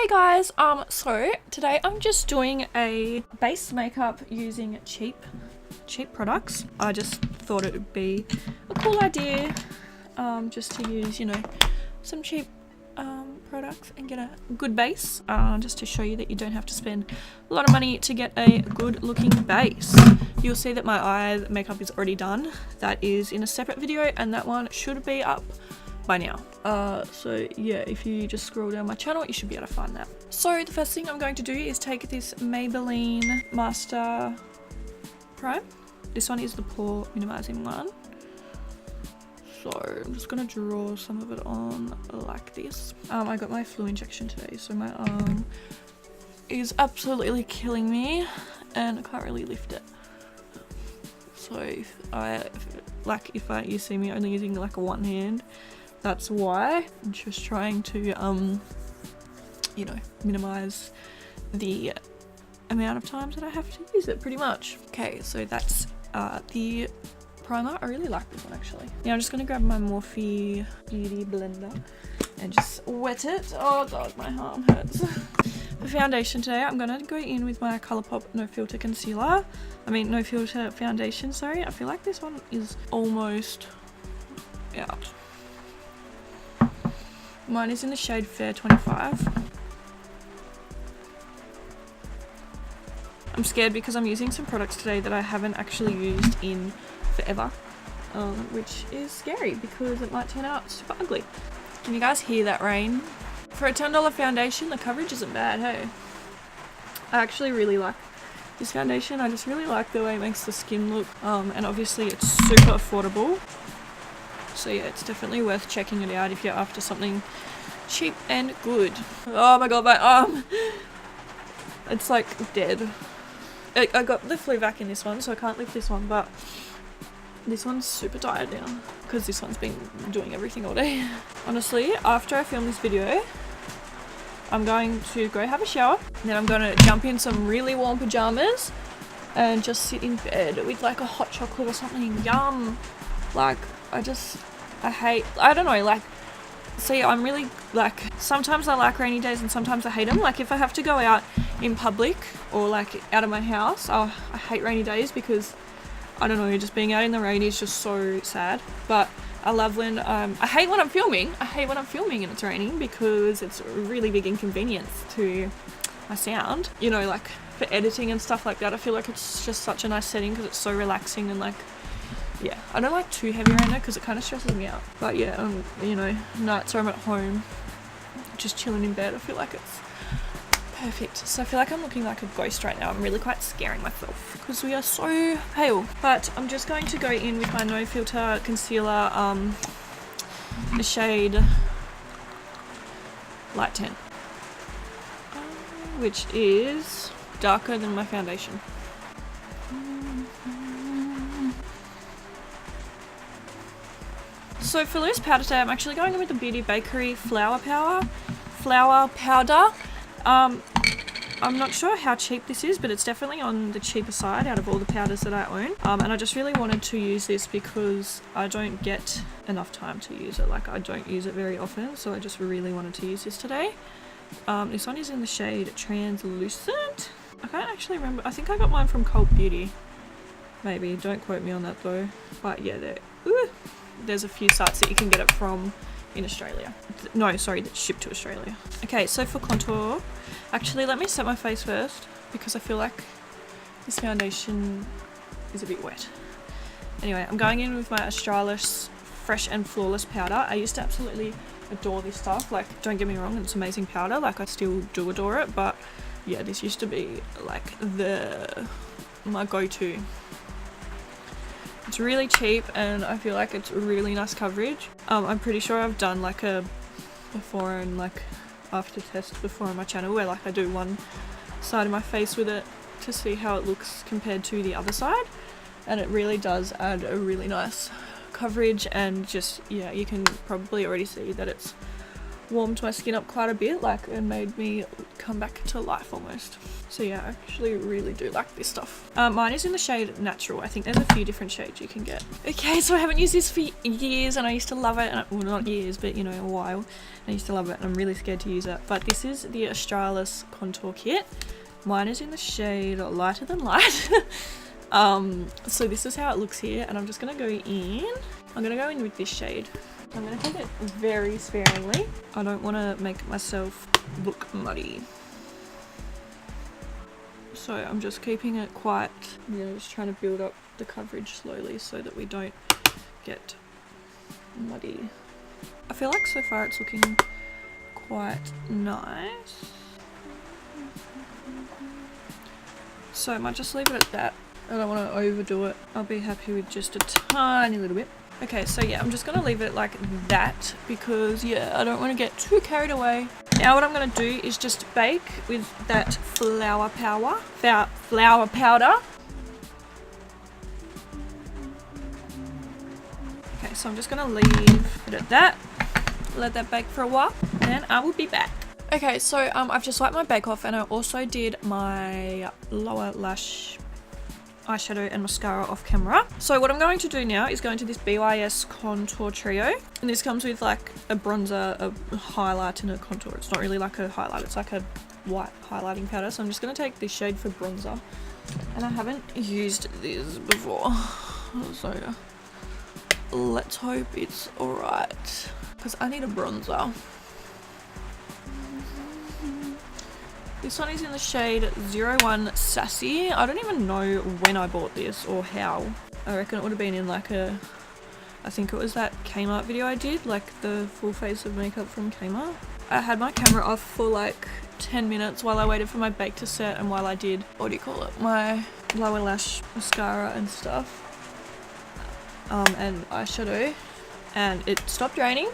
Hey guys, so today I'm just doing a base makeup using cheap products. I just thought it would be a cool idea just to use, you know, some cheap products and get a good base, just to show you that you don't have to spend a lot of money to get a good looking base. You'll see that my eye makeup is already done. That is in a separate video and that one should be up by now. So yeah, if you just scroll down my channel, you should be able to find that. So the first thing I'm going to do is take this Maybelline Master Prime. This one is the pore minimizing one. So I'm just gonna draw some of it on like this. I got my flu injection today, so my arm is absolutely killing me and I can't really lift it. So if you see me only using like one hand, that's why. I'm just trying to, you know, minimize the amount of times that I have to use it, pretty much. Okay, so that's the primer. I really like this one actually. Now I'm just gonna grab my Morphe Beauty Blender and just wet it. Oh god, my arm hurts. For foundation today, I'm gonna go in with my Colourpop No Filter Concealer. No Filter Foundation, sorry. I feel like this one is almost out. Mine is in the shade Fair 25. I'm scared because I'm using some products today that I haven't actually used in forever, which is scary because it might turn out super ugly. Can you guys hear that rain? For a $10 foundation, the coverage isn't bad, hey? I actually really like this foundation. I just really like the way it makes the skin look, and obviously it's super affordable. So yeah, it's definitely worth checking it out if you're after something cheap and good. Oh my god, my arm! It's like dead. I got the flu vac in this one, so I can't lift this one, but this one's super tired now because this one's been doing everything all day. Honestly, after I film this video, I'm going to go have a shower, and then I'm going to jump in some really warm pajamas and just sit in bed with like a hot chocolate or something. Yum! Like, I don't know, like, see, I'm really, like, sometimes I like rainy days and sometimes I hate them. Like, if I have to go out in public or, like, out of my house, I hate rainy days because, I don't know, just being out in the rain is just so sad. But I love when, I hate when I'm filming. I hate when I'm filming and it's raining because it's a really big inconvenience to my sound. You know, like, for editing and stuff like that, I feel like it's just such a nice setting because it's so relaxing and, like, yeah, I don't like too heavy rain though because it kind of stresses me out. But yeah, you know, nights where I'm at home, just chilling in bed, I feel like it's perfect. So I feel like I'm looking like a ghost right now. I'm really quite scaring myself because we are so pale. But I'm just going to go in with my No Filter Concealer, the shade Light 10, which is darker than my foundation. So for loose powder today, I'm actually going in with the Beauty Bakery Flour Powder. I'm not sure how cheap this is, but it's definitely on the cheaper side out of all the powders that I own. And I just really wanted to use this because I don't get enough time to use it. Like, I don't use it very often, so I just really wanted to use this today. This one is in the shade Translucent. I can't actually remember. I think I got mine from Cult Beauty. Maybe. Don't quote me on that though. But yeah, there's a few sites that you can get it from in Australia. No, sorry, that's shipped to Australia. Okay, so for contour, actually let me set my face first because I feel like this foundation is a bit wet. Anyway, I'm going in with my Australis Fresh and Flawless powder. I used to absolutely adore this stuff. Like, don't get me wrong, it's amazing powder. Like, I still do adore it, but yeah, this used to be like my go-to. It's really cheap and I feel like it's really nice coverage. I'm pretty sure I've done like a before and like after test before on my channel where like I do one side of my face with it to see how it looks compared to the other side, and it really does add a really nice coverage. And just, yeah, you can probably already see that it's warmed my skin up quite a bit, like it made me come back to life almost. So yeah, I actually really do like this stuff. Mine is in the shade Natural. I think there's a few different shades you can get. Okay, so I haven't used this for years and I used to love it. Well, not years, but you know, a while. I used to love it and I'm really scared to use it. But this is the Australis Contour Kit. Mine is in the shade Lighter Than Light. So this is how it looks here, and I'm just gonna go in. I'm gonna go in with this shade. I'm gonna take it very sparingly. I don't want to make myself look muddy. So I'm just keeping it quite, you know, just trying to build up the coverage slowly so that we don't get muddy. I feel like so far it's looking quite nice. So I might just leave it at that. I don't want to overdo it. I'll be happy with just a tiny little bit. Okay, so yeah, I'm just going to leave it like that because, yeah, I don't want to get too carried away. Now what I'm going to do is just bake with that flour powder. Okay, so I'm just going to leave it at that. Let that bake for a while, and I will be back. Okay, so I've just wiped my bake off, and I also did my lower lash eyeshadow and mascara off camera. So what I'm going to do now is go into this BYS Contour Trio, and this comes with like a bronzer, a highlight and a contour. It's not really like a highlight, it's like a white highlighting powder. So I'm just going to take this shade for bronzer, and I haven't used this before, so let's hope it's alright because I need a bronzer. This one is in the shade 01 Sassy. I don't even know when I bought this or how. I reckon it would have been in like a, I think it was that Kmart video I did, like the full face of makeup from Kmart. I had my camera off for like 10 minutes while I waited for my bake to set and while I did, what do you call it, my lower lash mascara and stuff. And eyeshadow, and it stopped raining.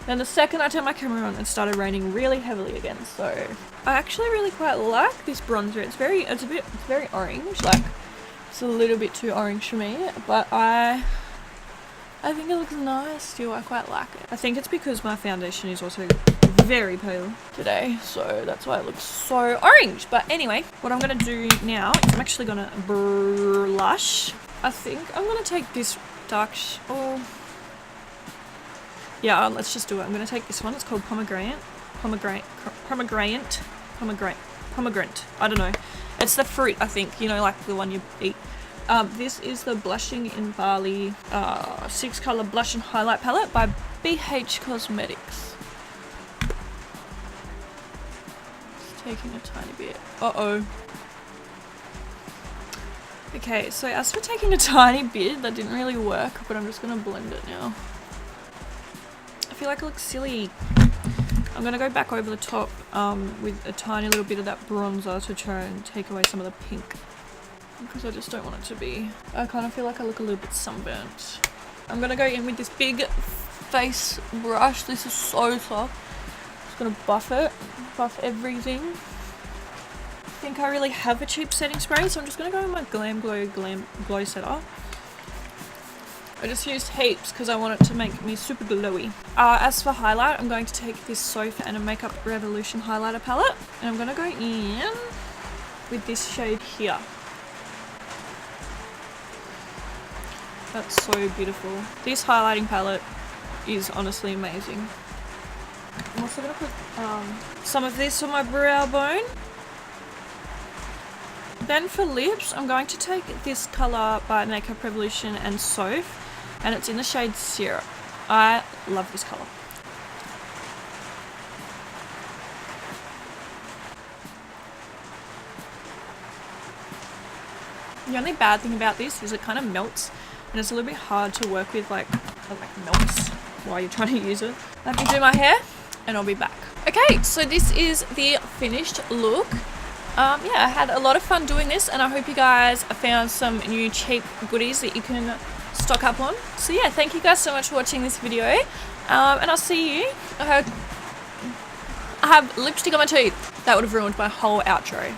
Then the second I turned my camera on, it started raining really heavily again. So I actually really quite like this bronzer. It's very orange. Like it's a little bit too orange for me, but I think it looks nice still. I quite like it. I think it's because my foundation is also very pale today, so that's why it looks so orange. But anyway, what I'm gonna do now is I'm actually gonna blush. I think I'm gonna take this dark yeah, let's just do it. I'm going to take this one. It's called pomegranate. I don't know. It's the fruit, I think. You know, like the one you eat. This is the Blushing in Barley 6 color blush and highlight palette by BH Cosmetics. Just taking a tiny bit. Uh-oh. Okay, so as for taking a tiny bit, that didn't really work, but I'm just going to blend it now. I feel like it looks silly. I'm going to go back over the top with a tiny little bit of that bronzer to try and take away some of the pink, because I just don't want it to be, I kind of feel like I look a little bit sunburnt. I'm going to go in with this big face brush. This is so soft. Just going to buff everything. I think I really have a cheap setting spray, so I'm just going to go with my Glam Glow setter. I just used heaps because I want it to make me super glowy. As for highlight, I'm going to take this Sofa and a Makeup Revolution highlighter palette, and I'm going to go in with this shade here. That's so beautiful. This highlighting palette is honestly amazing. I'm also going to put some of this on my brow bone. Then for lips, I'm going to take this colour by Makeup Revolution and Sofa, and it's in the shade Syrup. I love this colour. The only bad thing about this is it kind of melts, and it's a little bit hard to work with, like melts while you're trying to use it. Let me do my hair and I'll be back. Okay, so this is the finished look. Yeah, I had a lot of fun doing this, and I hope you guys found some new cheap goodies that you can stock up on. So yeah, thank you guys so much for watching this video, and I'll see you. I have lipstick on my teeth. That would have ruined my whole outro.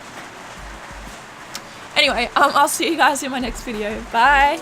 Anyway, I'll see you guys in my next video. Bye.